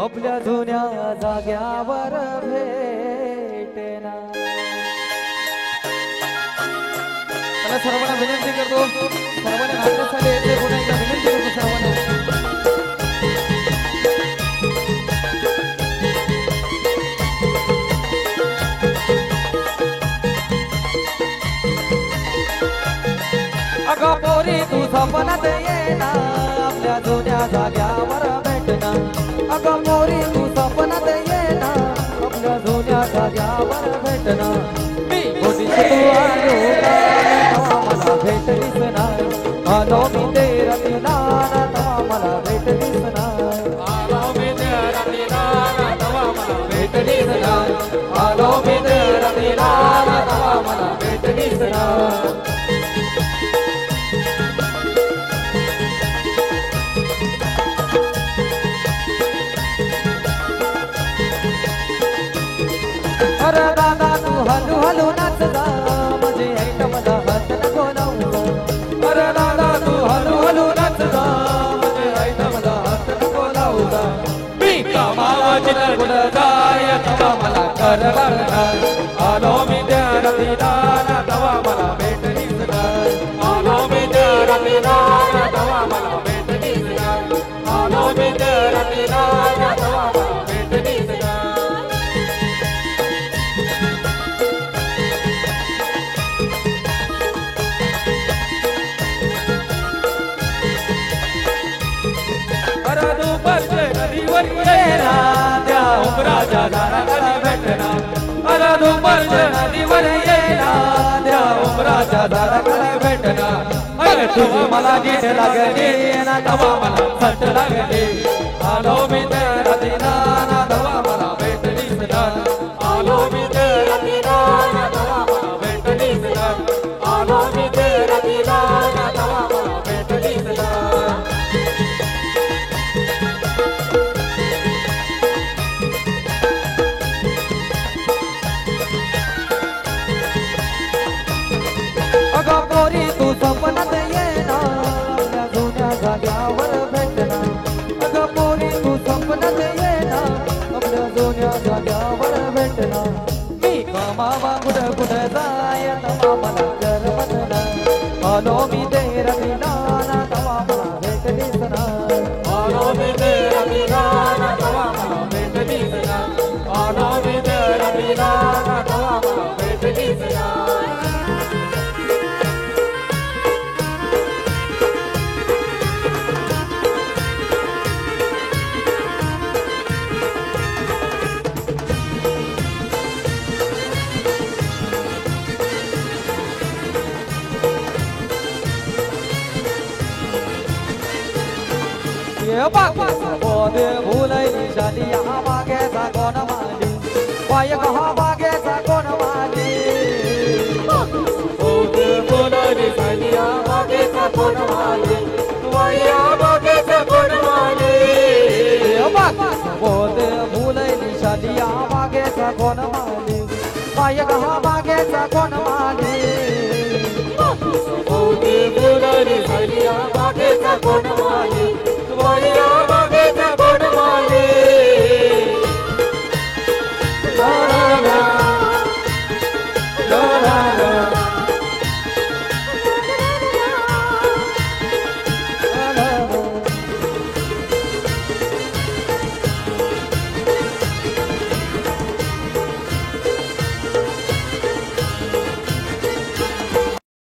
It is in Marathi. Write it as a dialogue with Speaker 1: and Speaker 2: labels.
Speaker 1: आपल्या जुन्या जाग्यावर भेटेना. मला सर्वांना विनंती करतो, सर्वांना नाचण्यासाठी येते पुन्हा एकदा विनंती करतो सर्वांना. अगं पोरी तू सपनात येना आपल्या जुन्या जाग्यावर भेटना. अगं पोरी तू सपनात येना आपल्या जुन्या जाग्यावर भेटना. मी कोणीच तू आलो का मला भेटलीस नाही. आलो मी तेरा दिलाना तवा मला भेटलीस नाही.
Speaker 2: आलो मी तेरा दिलाना तवा मला
Speaker 1: भेटलीस नाही. आलो मी तेरा दिलाना तवा मला भेटलीस नाही. अरे दादा तू हलू हलू नाच जा माझे ऐट मला हात नको लावू. अरे दादा तू हलू हलू नाच जा माझे ऐट मला हात नको लावू.
Speaker 2: मी कामावची तर कुठं जाय तवा मला कर लागणार. आलो मी तेरा दिलाना तवा मला भेटलीस नाही. आलो मी तेरा दिलाना तवा मला भेटलीस नाही. आलो मी तेरा दिलाना तवा मला भेटलीस नाही.
Speaker 1: अरे दुपारच्या नदीवर येना त्या उमराच्या झाडाखाली भेटना. अरे दुपारच्या नदीवर येना त्या उमराच्या झाडाखाली भेटना. अरे तुझी मला नीट लागली ना तवा मला सट लागली. आलो मी तेरा दिलाना तवा मला भेटलीस नाही.
Speaker 2: आलो मी तेरा दिलाना तवा मला भेटलीस नाही. आलो मी तेरा दिलाना तवा मला भेटलीस नाही.
Speaker 1: अगं पोरी तू सपनात येना आपल्या जुन्या जाग्यावर भेटना. अगं पोरी तू सपनात येना आपल्या जुन्या जाग्यावर भेटना. मी कामावा कुठं कुठं जाय तवा मला करमत नाही. आलो मी तेरा दिलाना तवा मला भेटलीस नाही.
Speaker 2: आलो मी तेरा दिलाना तवा मला भेटलीस नाही. आलो मी तेरा दिलाना तवा मला भेटलीस नाही.
Speaker 1: ये बाबा बोदे भुलैली शालिया बागेचा कोण माली. वाय कहा बागेचा कोण माली.
Speaker 2: बोलते बोलाली सालिया बागेचा कोण माली. वाया बागेचा कोण माली.
Speaker 1: ये बाबा बोदे भुलैली शालिया बागेचा कोण माली. वाय कहा